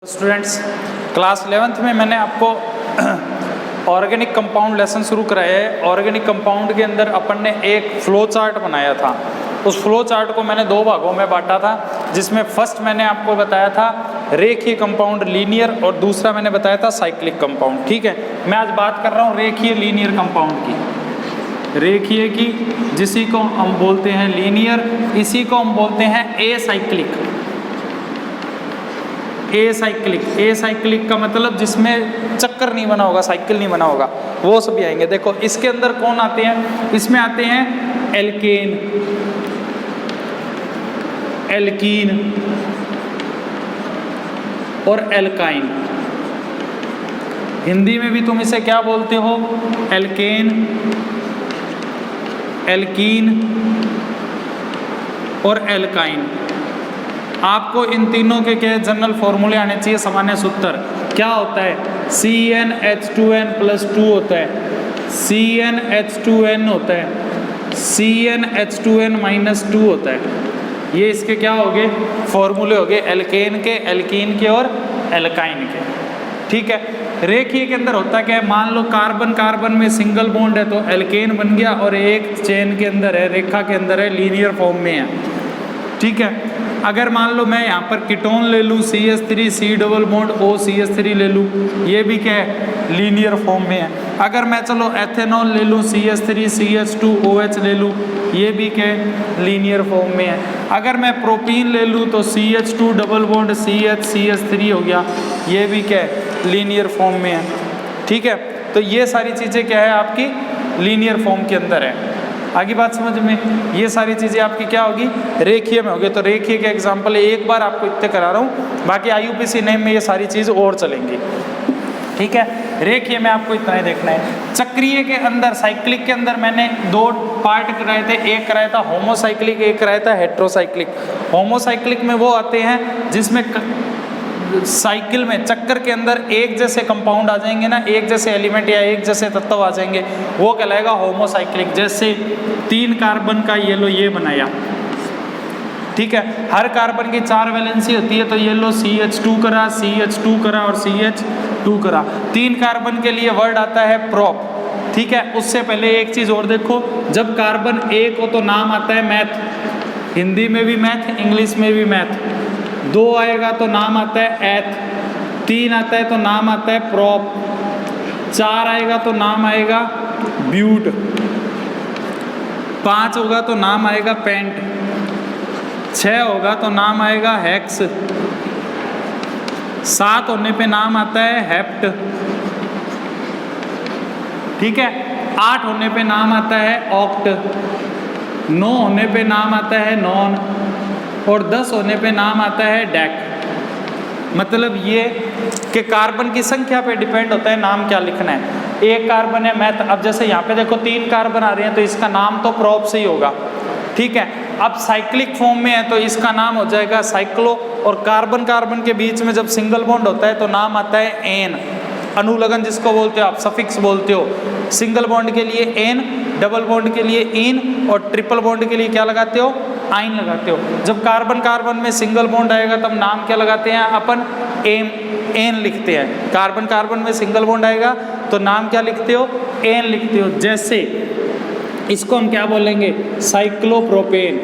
Students, class 11th में मैंने आपको ऑर्गेनिक कंपाउंड लेसन शुरू कराया है। ऑर्गेनिक कंपाउंड के अंदर अपन ने एक फ्लो चार्ट बनाया था। उस फ्लो चार्ट को मैंने दो भागों में बांटा था, जिसमें फर्स्ट मैंने आपको बताया था रेखीय कंपाउंड लीनियर और दूसरा मैंने बताया था साइक्लिक कंपाउंड। ठीक है, मैं आज बात कर रहा हूँ रेखीय लीनियर कंपाउंड की। रेखीय की जिसी को हम बोलते हैं लीनियर, इसी को हम बोलते हैं एसाइक्लिक। एसाइक्लिक का मतलब जिसमें चक्कर नहीं बना होगा, साइकिल नहीं बना होगा, वो सभी आएंगे। देखो इसके अंदर कौन आते हैं, इसमें आते हैं एल्केन, एल्कीन और एल्काइन। हिंदी में भी तुम इसे क्या बोलते हो, एल्केन, एल्कीन और एल्काइन। आपको इन तीनों के क्या जनरल फॉर्मूले आने चाहिए, सामान्य सूत्र। क्या होता है, CnH2n+2 होता है, CnH2n होता है, CnH2n-2 होता है। ये इसके क्या हो गए, फॉर्मूले हो गए एल्केन के, एल्कीन के और एल्काइन के। ठीक है, रेखीय के अंदर होता क्या है, मान लो कार्बन कार्बन में सिंगल बॉन्ड है तो एल्केन बन गया, और एक चेन के अंदर है, रेखा के अंदर है, लीनियर फॉर्म में है। ठीक है, अगर मान लो मैं यहाँ पर कीटोन ले लूँ CH3 C double bond OCH3 ले लूँ, ये भी क्या है, लीनियर फॉर्म में है। अगर मैं चलो एथेनॉल ले लूँ CH3 CH2OH ले लूँ, ये भी क्या है, लीनियर फॉर्म में है। अगर मैं प्रोपीन ले लूँ तो CH2 डबल बॉन्ड CH3 हो गया, ये भी क्या है, लीनियर फॉर्म में है। ठीक है, तो ये सारी चीज़ें क्या है, आपकी लीनियर फॉर्म के अंदर है। आगे बात समझ में, ये सारी चीज़ें आपकी क्या होगी, रेखीय में होगी। तो रेखीय के एग्जाम्पल एक बार आपको इतने करा रहा हूँ, बाकी IUPAC नेम में ये सारी चीज़ और चलेंगी। ठीक है, रेखीय में आपको इतना ही देखना है। चक्रीय के अंदर, साइक्लिक के अंदर मैंने दो पार्ट कराए थे, एक कराया था होमोसाइक्लिक, एक कराया था हेट्रोसाइक्लिक। होमोसाइक्लिक में वो आते हैं जिसमें साइकिल में, चक्कर के अंदर एक जैसे कंपाउंड आ जाएंगे ना, एक जैसे एलिमेंट या एक जैसे तत्व आ जाएंगे, वो कहलाएगा होमोसाइक्लिक। जैसे 3 कार्बन का ये लो ये बनाया, ठीक है, हर कार्बन की 4 वैलेंसी होती है, तो ये लो CH2 करा, CH2 करा और CH2 करा। 3 कार्बन के लिए वर्ड आता है प्रोप। ठीक है, उससे पहले एक चीज़ और देखो, जब कार्बन एक हो तो नाम आता है मैथ, हिंदी में भी मैथ, इंग्लिश में भी मैथ। 2 आएगा तो नाम आता है एथ, 3 आता है तो नाम आता है प्रोप, 4 आएगा तो नाम आएगा ब्यूट, 5 होगा तो नाम आएगा पेंट, 6 होगा तो नाम आएगा हेक्स, 7 होने पे नाम आता है हेप्ट। ठीक है, 8 होने पे नाम आता है ऑक्ट, 9 होने पे नाम आता है नॉन और 10 होने पे नाम आता है डेक। मतलब ये कि कार्बन की संख्या पे डिपेंड होता है नाम क्या लिखना है। एक कार्बन है मैथ, अब जैसे यहाँ पे देखो 3 कार्बन आ रहे हैं तो इसका नाम तो प्रोप से ही होगा। ठीक है, अब साइक्लिक फॉर्म में है तो इसका नाम हो जाएगा साइक्लो, और कार्बन कार्बन के बीच में जब सिंगल बॉन्ड होता है तो नाम आता है एन, अनुलग्न जिसको बोलते हो आप, सफिक्स बोलते हो। सिंगल बॉन्ड के लिए एन, डबल बॉन्ड के लिए इन और ट्रिपल बॉन्ड के लिए क्या लगाते हो, आइन लगाते हो। जब कार्बन कार्बन में सिंगल बॉन्ड आएगा तब नाम क्या लगाते हैं अपन, एन लिखते हैं। कार्बन कार्बन में सिंगल बॉन्ड आएगा तो नाम क्या लिखते हो, एन लिखते हो। जैसे इसको हम क्या बोलेंगे, साइक्लोप्रोपेन,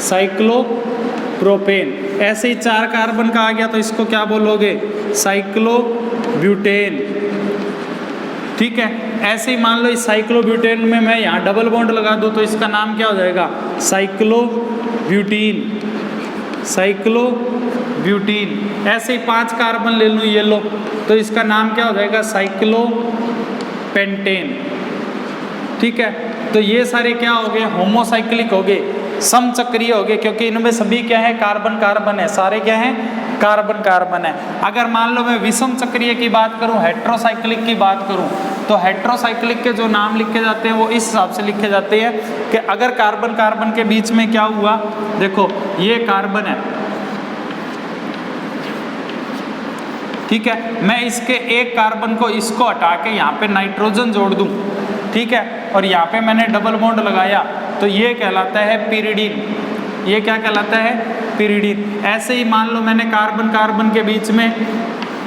साइक्लोप्रोपेन। ऐसे ही 4 कार्बन का आ गया तो इसको क्या बोलोगे, साइक्लोब्यूटेन। ठीक है, ऐसे ही मान लो इस साइक्लोब्यूटेन में मैं यहाँ डबल बॉन्ड लगा दूँ तो इसका नाम क्या हो जाएगा, साइक्लोब्यूटीन, साइक्लोब्यूटीन। ऐसे ही 5 कार्बन ले लूँ ये लो तो इसका नाम क्या हो जाएगा, साइक्लोपेंटेन। ठीक है, तो ये सारे क्या हो गए, होमोसाइक्लिक हो गए, समचक्रीय हो गए, क्योंकि इनमें सभी क्या है, कार्बन कार्बन है, सारे क्या हैं, कार्बन कार्बन है। अगर मान लो मैं विषम चक्रीय की बात करूं, हेट्रोसाइक्लिक की बात करूं, तो हेट्रोसाइक्लिक के जो नाम लिखे जाते हैं वो इस हिसाब से लिखे जाते हैं कि अगर कार्बन कार्बन के बीच में क्या हुआ, देखो ये कार्बन है, ठीक है, मैं इसके एक कार्बन को इसको हटा के यहाँ पे नाइट्रोजन जोड़ दूं, ठीक है, और यहाँ पे मैंने डबल बॉन्ड लगाया तो ये कहलाता है पिरिडीन। ये क्या कहलाता है, पिरिडीन। ऐसे ही मान लो मैंने कार्बन कार्बन के बीच में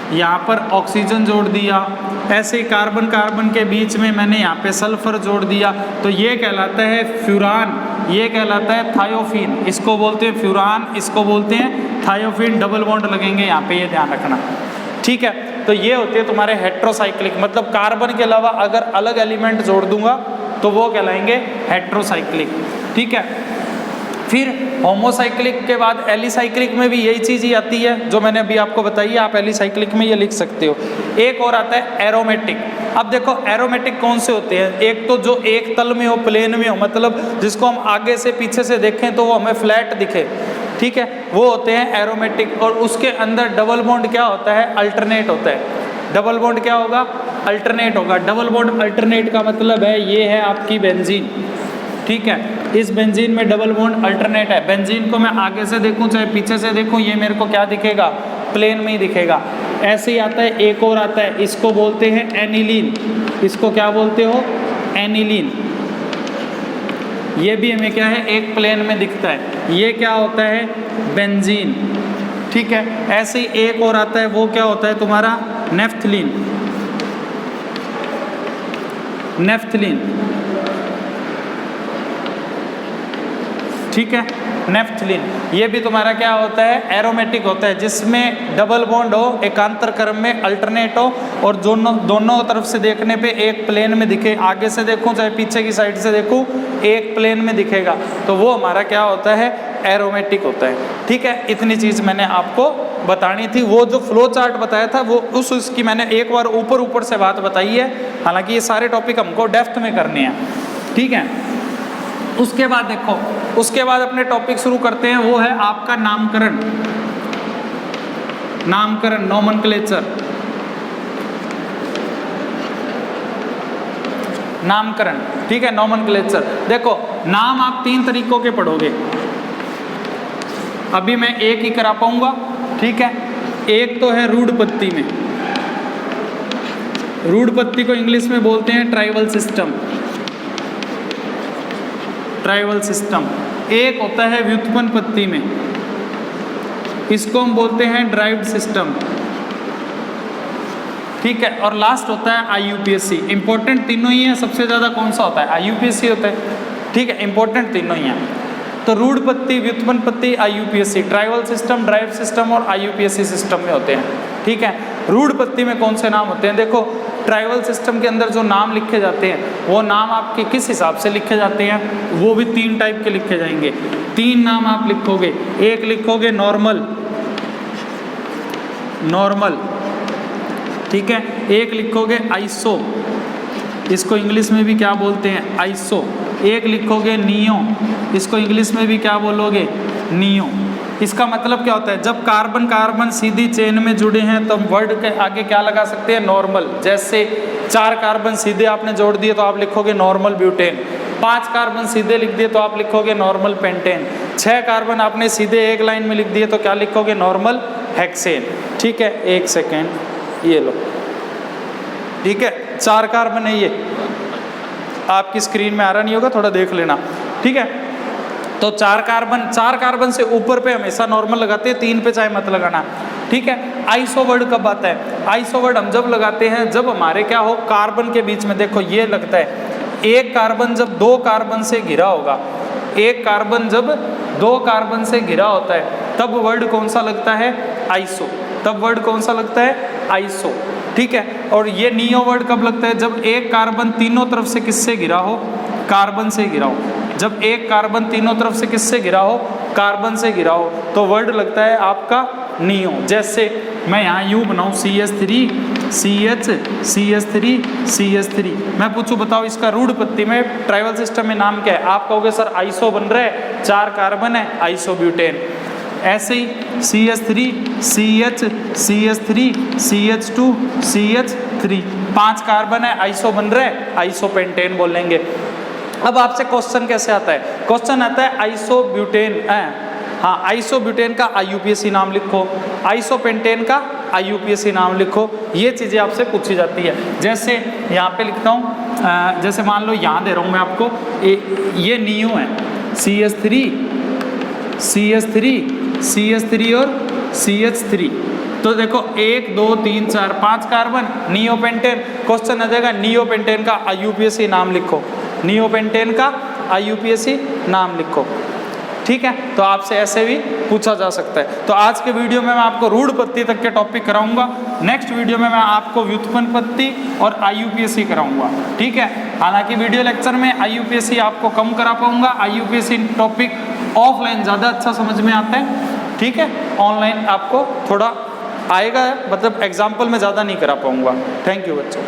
यहाँ पर ऑक्सीजन जोड़ दिया, ऐसे ही कार्बन कार्बन के बीच में मैंने यहाँ पे सल्फर जोड़ दिया, तो ये कहलाता है फ्यूरान, ये कहलाता है थायोफीन। इसको बोलते हैं फ्यूरान, इसको बोलते हैं थायोफीन। डबल बॉन्ड लगेंगे यहाँ पे, ये ध्यान रखना, ठीक है। तो ये होते हैं तुम्हारे हेट्रोसाइक्लिक, मतलब कार्बन के अलावा अगर अलग एलिमेंट जोड़ दूंगा तो वो कहलाएंगे हेट्रोसाइक्लिक, ठीक है। फिर होमोसाइक्लिक के बाद एलिसाइक्लिक में भी यही चीज़ ही आती है जो मैंने अभी आपको बताई है, आप एलिसाइक्लिक में ये लिख सकते हो। एक और आता है एरोमेटिक। अब देखो एरोमेटिक कौन से होते हैं, एक तो जो एक तल में हो, प्लेन में हो, मतलब जिसको हम आगे से पीछे से देखें तो वो हमें फ्लैट दिखे, ठीक है, वो होते हैं एरोमेटिक। और उसके अंदर डबल बॉन्ड क्या होता है, अल्टरनेट होता है। डबल बॉन्ड क्या होगा, अल्टरनेट होगा। डबल बॉन्ड अल्टरनेट का मतलब है ये है आपकी बेंजीन, ठीक है। इस बेंजीन में डबल बॉन्ड अल्टरनेट है। बेंजीन को मैं आगे से देखूं चाहे पीछे से देखूं, ये मेरे को क्या दिखेगा, प्लेन में ही दिखेगा। ऐसे ही आता है, एक और आता है, इसको बोलते हैं एनिलीन। इसको क्या बोलते हो, एनिलीन। ये भी हमें क्या है, एक प्लेन में दिखता है। ये क्या होता है, बेंजीन, ठीक है। ऐसे ही एक और आता है, वो क्या होता है तुम्हारा, नेफ्थलीन। नेफ्थलीन, ठीक है, नेफ्थलीन। ये भी तुम्हारा क्या होता है, एरोमेटिक होता है, जिसमें डबल बॉन्ड हो, एकांतर क्रम में अल्टरनेट हो और दोनों तरफ से देखने पे एक प्लेन में दिखे। आगे से देखूं चाहे पीछे की साइड से देखूं, एक प्लेन में दिखेगा, तो वो हमारा क्या होता है, एरोमेटिक होता है, ठीक है। इतनी चीज़ मैंने आपको बतानी थी। वो जो फ्लो चार्ट बताया था वो उसकी मैंने एक बार ऊपर से बात बताई है, हालांकि ये सारे टॉपिक हमको डेप्थ में करने हैं, ठीक है। उसके बाद देखो, उसके बाद अपने टॉपिक शुरू करते हैं, वो है आपका नामकरण। नामकरण, नोमेनक्लेचर। नामकरण, ठीक है, नोमेनक्लेचर। देखो नाम आप 3 तरीकों के पढ़ोगे, अभी मैं एक ही करा पाऊंगा, ठीक है। एक तो है रूढ़पत्ति में, रूढ़पत्ति को इंग्लिश में बोलते हैं ट्राइबल सिस्टम, ट्राइबल सिस्टम। एक होता है व्युत्पन्न पत्ति में, इसको हम बोलते हैं ड्राइव्ड सिस्टम, ठीक है। और लास्ट होता है आईयूपीएससी। इंपॉर्टेंट तीनों ही हैं, सबसे ज़्यादा कौन सा होता है, आईयूपीएससी होता है, ठीक है। इंपॉर्टेंट तीनों ही हैं। तो रूढ़पत्ति, व्युत्पन्न पत्ति, आईयूपीएससी, ट्राइबल सिस्टम, ड्राइव्ड सिस्टम और आईयूपीएससी सिस्टम में होते हैं, ठीक है। रूढ़पत्ति में कौन से नाम होते हैं, देखो ट्राइबल सिस्टम के अंदर जो नाम लिखे जाते हैं वो नाम आपके किस हिसाब से लिखे जाते हैं, वो भी 3 टाइप के लिखे जाएंगे। 3 नाम आप लिखोगे, एक लिखोगे नॉर्मल, नॉर्मल, ठीक है। एक लिखोगे आइसो, इसको इंग्लिश में भी क्या बोलते हैं, आइसो। एक लिखोगे नियो, इसको इंग्लिश में भी क्या बोलोगे, नियो। इसका मतलब क्या होता है, जब कार्बन कार्बन सीधी चेन में जुड़े हैं तब वर्ड के आगे क्या लगा सकते हैं, नॉर्मल। जैसे 4 कार्बन सीधे आपने जोड़ दिए तो आप लिखोगे नॉर्मल ब्यूटेन, 5 कार्बन सीधे लिख दिए तो आप लिखोगे नॉर्मल पेंटेन, 6 कार्बन आपने सीधे एक लाइन में लिख दिए तो क्या लिखोगे, नॉर्मल हेक्सेन, ठीक है। 1 सेकेंड, ये लो, ठीक है। 4 कार्बन है, ये आपकी स्क्रीन में आ रहा नहीं होगा, थोड़ा देख लेना, ठीक है। तो 4 कार्बन से ऊपर पे हमेशा नॉर्मल लगाते हैं, 3 पे चाहे मत लगाना, ठीक है। आइसो वर्ड कब आता है, आइसो वर्ड हम जब लगाते हैं जब हमारे क्या हो, कार्बन के बीच में, देखो ये लगता है, एक कार्बन जब 2 कार्बन से घिरा होगा, एक कार्बन जब 2 कार्बन से घिरा होता है तब वर्ड कौन सा लगता है, आइसो। तब वर्ड कौन सा लगता है, आइसो, ठीक है। और ये नियो वर्ड कब लगता है, जब एक कार्बन तीनों तरफ से किससे घिरा हो, कार्बन से घिरा हो। जब एक कार्बन तीनों तरफ से किससे घिरा हो, कार्बन से घिरा हो, तो वर्ड लगता है आपका नियो। जैसे मैं यहाँ यूँ बनाऊँ CH3 CH CH3 CH3, मैं पूछूँ बताओ इसका रूढ़पत्ति में ट्राइबल सिस्टम में नाम क्या है, आप कहोगे सर आइसो बन रहा है, 4 कार्बन है, आइसोब्यूटेन। ऐसे ही CH3 CH CH3 CH2 CH3, 5 carbon है, आइसो बन रहा है, आइसोपेंटेन बोलेंगे। अब आपसे क्वेश्चन कैसे आता है, क्वेश्चन आता है आइसोब्यूटेन, हाँ आइसोब्यूटेन का आईयूपीएससी नाम लिखो, आइसोपेंटेन का आईयूपीएससी नाम लिखो, ये चीज़ें आपसे पूछी जाती है। जैसे यहाँ पे लिखता हूँ, जैसे मान लो यहाँ दे रहा हूँ मैं आपको, ये नियो है, CH3 CH3 और CH3। तो देखो 1 2 3 4 5 कार्बन, नियोपेंटेन। क्वेश्चन आ जाएगा नियोपेंटेन का IUPAC नाम लिखो, नियोपेंटेन का IUPAC नाम लिखो। ठीक है, तो आपसे ऐसे भी पूछा जा सकता है। तो आज के वीडियो में मैं आपको रूढ़ पत्ती तक के टॉपिक कराऊंगा। नेक्स्ट वीडियो में मैं आपको व्युत्पन्न पत्ती और IUPAC कराऊंगा। ठीक है, हालांकि वीडियो लेक्चर में IUPAC आपको कम करा पाऊंगा, IUPAC टॉपिक ऑफलाइन ज़्यादा अच्छा समझ में आता है। ठीक है, ऑनलाइन आपको थोड़ा आएगा, मतलब एग्जाम्पल में ज़्यादा नहीं करा पाऊंगा। थैंक यू बच्चों।